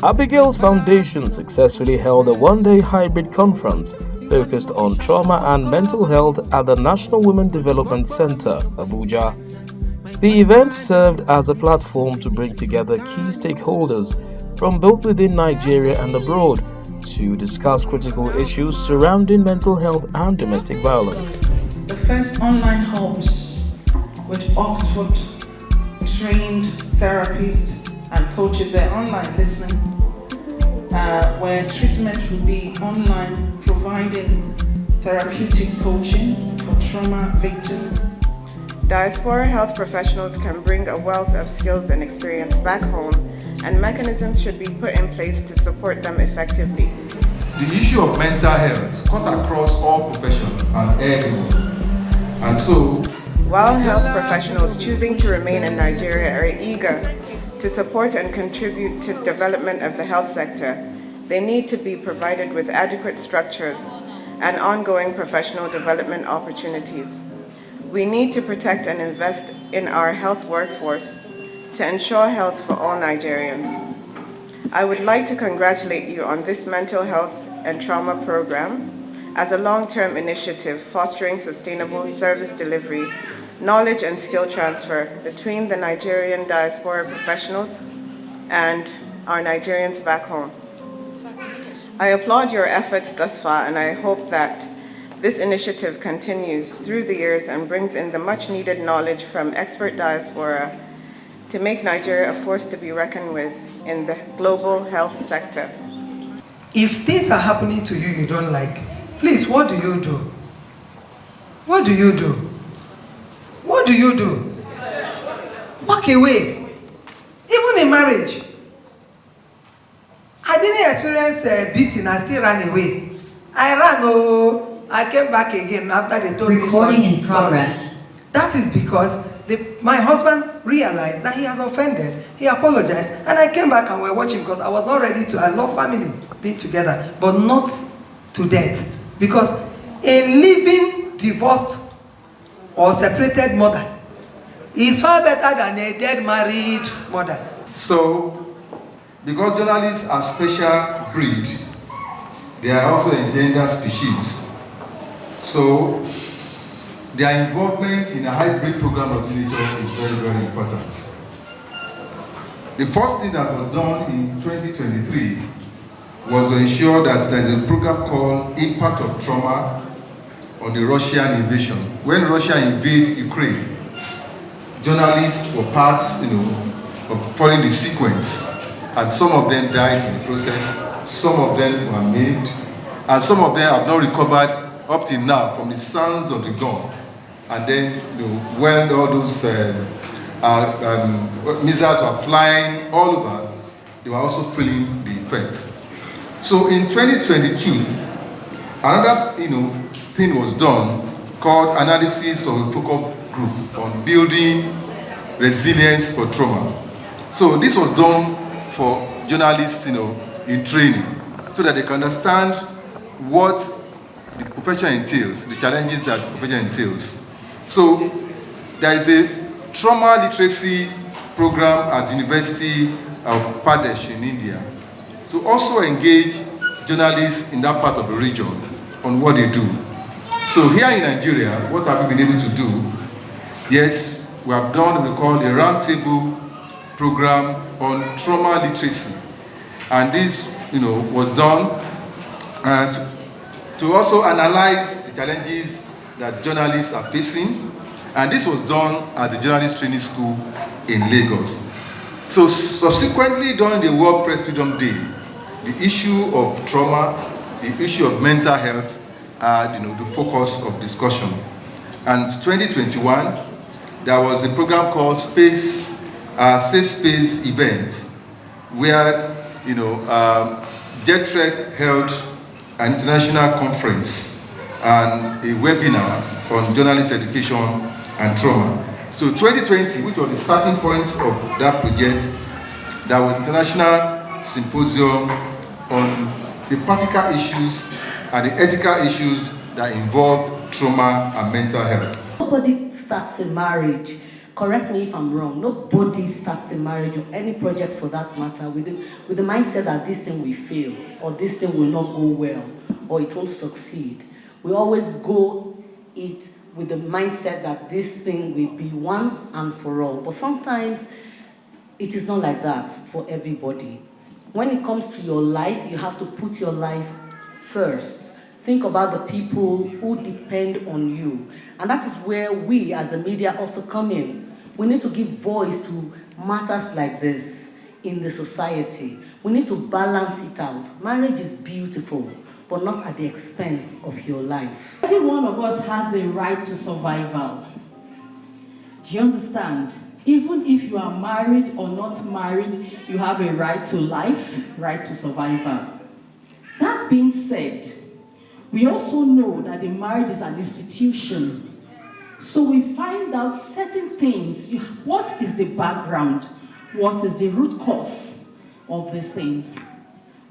Abigail's Foundation successfully held a one-day hybrid conference focused on trauma and mental health at the National Women Development Center, Abuja. The event served as a platform to bring together key stakeholders from both within Nigeria and abroad to discuss critical issues surrounding mental health and domestic violence. The first online hubs with Oxford trained therapists and coaches, they're online listening, where treatment will be online, providing therapeutic coaching for trauma victims. Diaspora health professionals can bring a wealth of skills and experience back home, and mechanisms should be put in place to support them effectively. The issue of mental health cut across all professions and everyone. And so, while health professionals choosing to remain in Nigeria are eager to support and contribute to the development of the health sector, they need to be provided with adequate structures and ongoing professional development opportunities. We need to protect and invest in our health workforce to ensure health for all Nigerians. I would like to congratulate you on this mental health and trauma program as a long-term initiative fostering sustainable service delivery, knowledge and skill transfer between the Nigerian diaspora professionals and our Nigerians back home. I applaud your efforts thus far, and I hope that this initiative continues through the years and brings in the much-needed knowledge from expert diaspora to make Nigeria a force to be reckoned with in the global health sector. If things are happening to you you don't like, please, what do you do? What do you do? What do you do? Walk away. Even in marriage. I didn't experience beating, I still ran away. I ran, I came back again after they told me sorry. Recording in progress. That is because my husband realized that he has offended. He apologized, and I came back and we were watching because I was not ready to. I love family, being together, but not to death. Because a living divorced or separated mother is far better than a dead married mother. So, because journalists are special breed, they are also endangered species. So, their involvement in a hybrid program of literature is very, very important. The first thing that was done in 2023 was to ensure that there is a program called Impact of Trauma on the Russian invasion. When Russia invaded Ukraine, journalists were part, of following the sequence, and some of them died in the process, some of them were maimed, and some of them have not recovered up till now from the sounds of the gun. And then, when all those missiles were flying all over, they were also feeling the effects. So in 2022, another, thing was done called analysis of a focal group on building resilience for trauma. So this was done for journalists, in training, so that they can understand what the profession entails, the challenges that the profession entails. So there is a trauma literacy program at the University of Pradesh in India to also engage journalists in that part of the region on what they do. So here in Nigeria, what have we been able to do? Yes, we have done what we call a roundtable program on trauma literacy. And this, was done to also analyze the challenges that journalists are facing. And this was done at the Journalist Training School in Lagos. So subsequently, during the World Press Freedom Day, the issue of trauma, the issue of mental health are the focus of discussion. And 2021, there was a program called Safe Space Events, where JETREC held an international conference and a webinar on journalist education and trauma. So 2020, which was the starting point of that project, there was international symposium on the practical issues and the ethical issues that involve trauma and mental health. Nobody starts a marriage, correct me if I'm wrong, nobody starts a marriage or any project for that matter with the mindset that this thing will fail, or this thing will not go well, or it won't succeed. We always go it with the mindset that this thing will be once and for all. But sometimes it is not like that for everybody. When it comes to your life, you have to put your life first. Think about the people who depend on you. And that is where we as the media also come in. We need to give voice to matters like this in the society. We need to balance it out. Marriage is beautiful, but not at the expense of your life. Every one of us has a right to survival. Do you understand? Even if you are married or not married, you have a right to life, right to survival. That being said, we also know that a marriage is an institution. So we find out certain things. What is the background? What is the root cause of these things?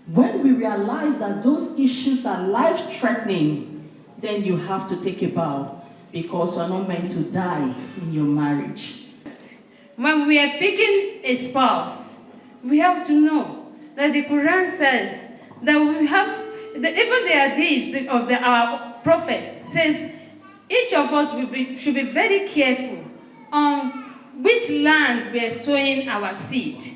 When we realize that those issues are life-threatening, then you have to take a bow, because you are not meant to die in your marriage. When we are picking a spouse, we have to know that the Quran says that we have to, even the hadith of our prophet says each of us should be very careful on which land we are sowing our seed.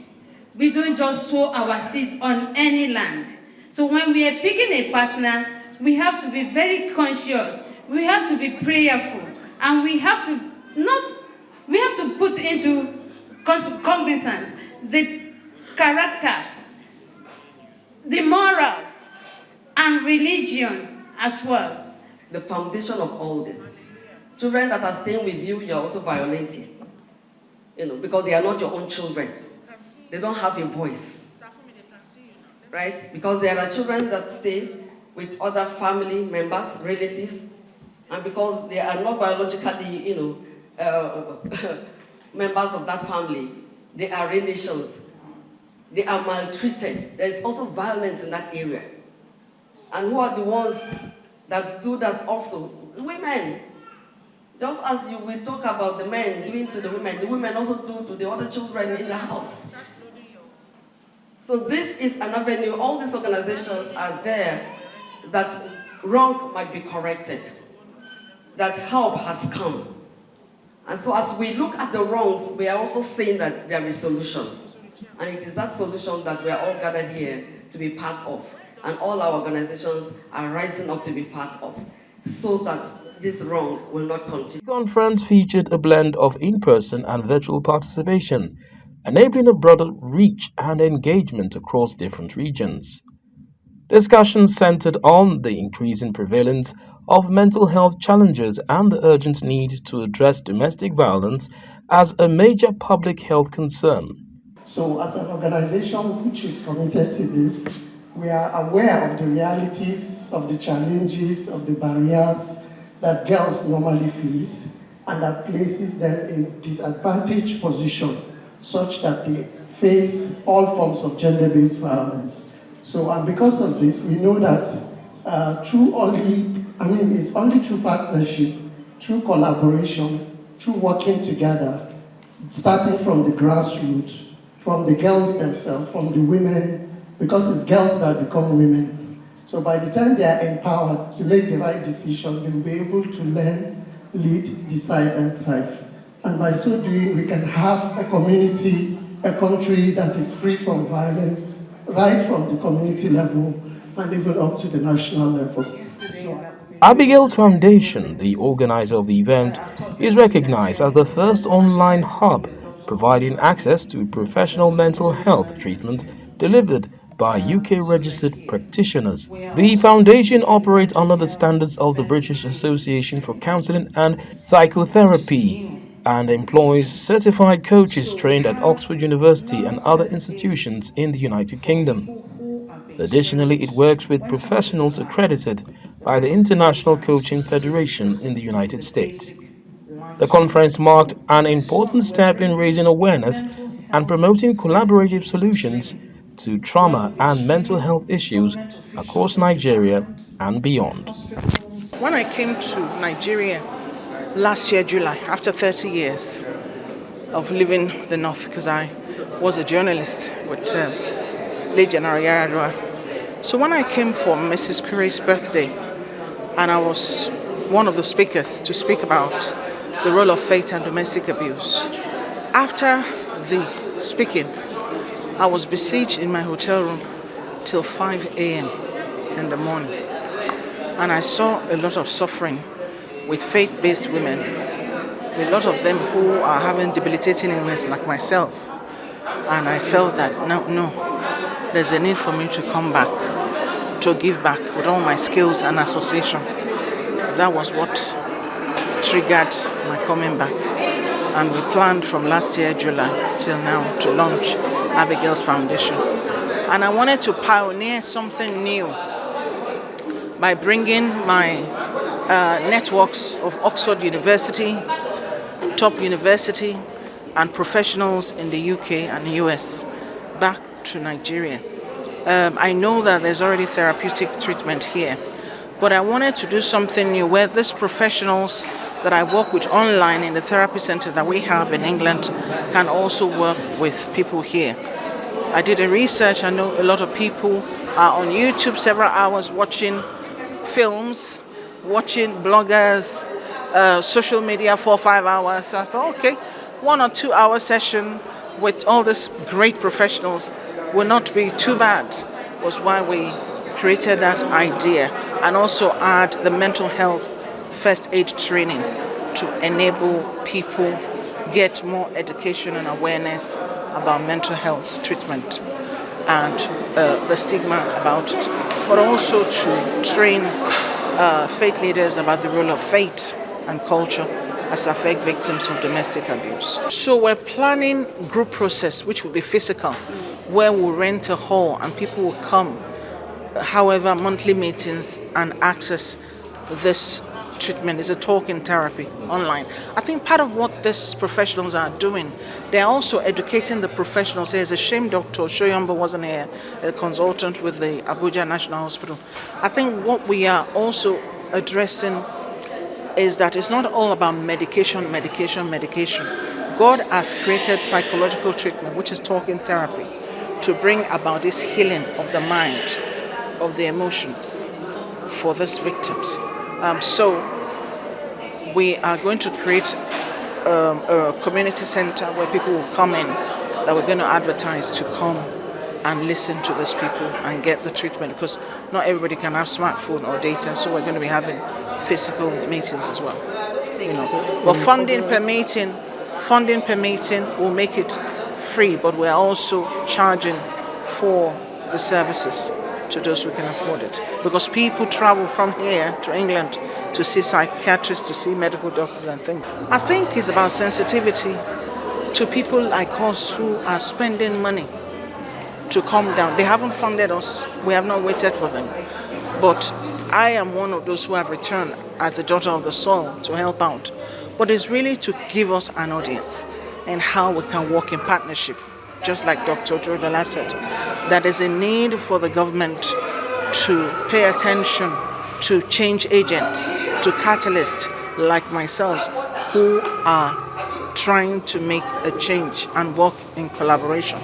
We don't just sow our seed on any land. So when we are picking a partner, we have to be very conscious. We have to be prayerful, and we have to put into cognizance the characters, the morals, and religion as well. The foundation of all this. Children that are staying with you, you're also violating. Because they are not your own children. They don't have a voice. Right? Because there are children that stay with other family members, relatives, and because they are not biologically, members of that family, they are relations. They are maltreated. There is also violence in that area. And who are the ones that do that also? Women. Just as you will talk about the men doing to the women also do to the other children in the house. So this is an avenue. All these organizations are there that wrong might be corrected, that help has come. And so as we look at the wrongs, we are also saying that there is solution. And it is that solution that we are all gathered here to be part of. And all our organizations are rising up to be part of, so that this wrong will not continue. The conference featured a blend of in-person and virtual participation, enabling a broader reach and engagement across different regions. Discussions centered on the increasing prevalence of mental health challenges and the urgent need to address domestic violence as a major public health concern. So as an organization which is committed to this, we are aware of the realities, of the challenges, of the barriers that girls normally face, and that places them in disadvantaged position such that they face all forms of gender-based violence. So, and because of this, we know that it's only through partnership, through collaboration, through working together, starting from the grassroots, from the girls themselves, from the women, because it's girls that become women. So by the time they are empowered to make the right decision, they will be able to learn, lead, decide, and thrive. And by so doing, we can have a community, a country that is free from violence, right from the community level and even up to the national level. Abigail's Foundation, the organizer of the event, is recognized as the first online hub providing access to professional mental health treatment delivered by UK-registered practitioners. The foundation operates under the standards of the British Association for Counseling and Psychotherapy and employs certified coaches trained at Oxford University and other institutions in the United Kingdom. Additionally, it works with professionals accredited by the International Coaching Federation in the United States. The conference marked an important step in raising awareness and promoting collaborative solutions to trauma and mental health issues across Nigeria and beyond. When I came to Nigeria last year, July, after 30 years of living the North, because I was a journalist with late General Yaradua. So when I came for Mrs. Kure's birthday, and I was one of the speakers to speak about the role of faith and domestic abuse, after the speaking, I was besieged in my hotel room till 5 a.m. in the morning. And I saw a lot of suffering with faith-based women, a lot of them who are having debilitating illness like myself. And I felt that no, there's a need for me to come back, to give back with all my skills and association. That was what triggered my coming back. And we planned from last year, July, till now to launch Abigail's Foundation. And I wanted to pioneer something new by bringing my networks of Oxford University, top university, and professionals in the UK and the US back to Nigeria. I know that there's already therapeutic treatment here, but I wanted to do something new where these professionals that I work with online in the therapy center that we have in England can also work with people here. I did a research. I know a lot of people are on YouTube several hours watching films, watching bloggers, social media 4 or 5 hours. So I thought, okay, 1 or 2 hour session with all these great professionals will not be too bad, was why we created that idea, and also add the mental health first aid training to enable people get more education and awareness about mental health treatment and the stigma about it, but also to train faith leaders about the role of faith and culture as affect victims of domestic abuse. So we're planning group process, which will be physical, where we'll rent a hall and people will come, however, monthly meetings, and access this treatment. Is a talking therapy online. I think part of what these professionals are doing, they're also educating the professionals. There's a shame Dr. Shoyombo wasn't here, a consultant with the Abuja National Hospital. I think what we are also addressing is that it's not all about medication. God has created psychological treatment, which is talking therapy, to bring about this healing of the mind, of the emotions for these victims. So we are going to create a community center where people will come in, that we're going to advertise to come and listen to these people and get the treatment, because not everybody can have smartphone or data, so we're going to be having physical meetings as well. But funding per meeting will make it free, but we're also charging for the services to those who can afford it, because people travel from here to England to see psychiatrists, to see medical doctors and things. I think it's about sensitivity to people like us who are spending money to come down. They haven't funded us. We have not waited for them. But I am one of those who have returned as a daughter of the soil to help out. But it's really to give us an audience and how we can work in partnership, just like Dr. Jordan said. That is a need for the government to pay attention to change agents, to catalysts like myself, who are trying to make a change and work in collaboration.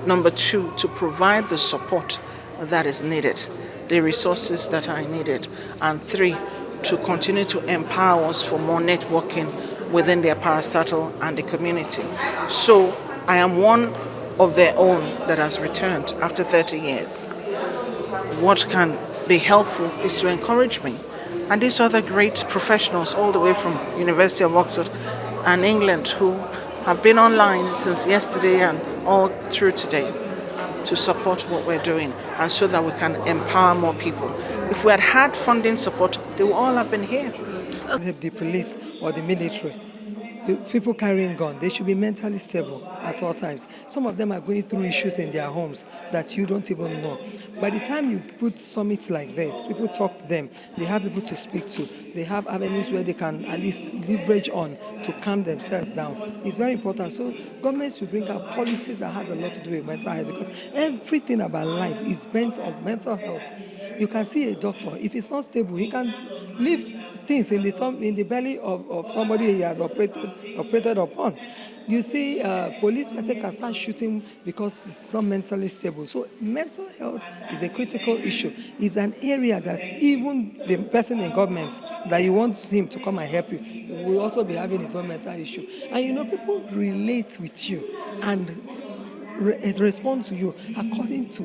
Number 2, to provide the support that is needed, the resources that are needed. And 3, to continue to empower us for more networking within their parastatal and the community. So I am one of their own that has returned after 30 years. What can be helpful is to encourage me. And these other great professionals all the way from University of Oxford and England who have been online since yesterday and all through today to support what we're doing, and so that we can empower more people. If we had had funding support, they would all have been here. The police or the military, people carrying gun, they should be mentally stable at all times. Some of them are going through issues in their homes that you don't even know. By the time you put summits like this, people talk to them, they have people to speak to, they have avenues where they can at least leverage on to calm themselves down. It's very important. So governments should bring out policies that has a lot to do with mental health, because everything about life is bent on mental health. You can see a doctor, if it's not stable, he can leave things in the belly of somebody he has operated upon. You see, police person can start shooting because it's not mentally stable. So mental health is a critical issue. It's an area that even the person in government that you want him to come and help you will also be having his own mental issue. And people relate with you and respond to you according to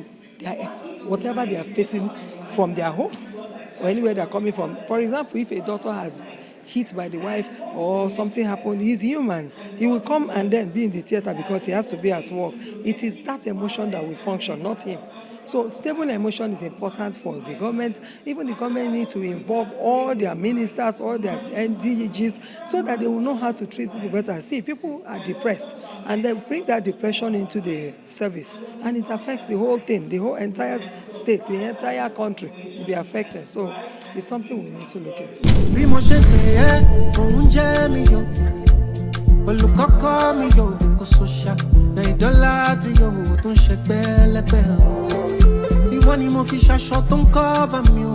whatever they are facing from their home or anywhere they're coming from. For example, if a daughter has been hit by the wife or something happened, he's human. He will come and then be in the theater because he has to be at work. It is that emotion that will function, not him. So stable emotion is important for the government. Even the government need to involve all their ministers, all their NDGs, so that they will know how to treat people better. See, people are depressed, and they bring that depression into the service, and it affects the whole thing, the whole entire state, the entire country will be affected. So it's something we need to look into. Ìwọ ni mo fi ṣaṣọ tó ń cover mi o.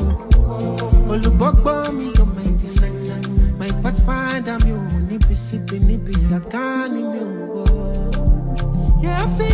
Olùgbọ́gbọ́ mi yọ my designer, my pathfinder mi o. Níbi síbi àkáni mi o. Yeah, I feel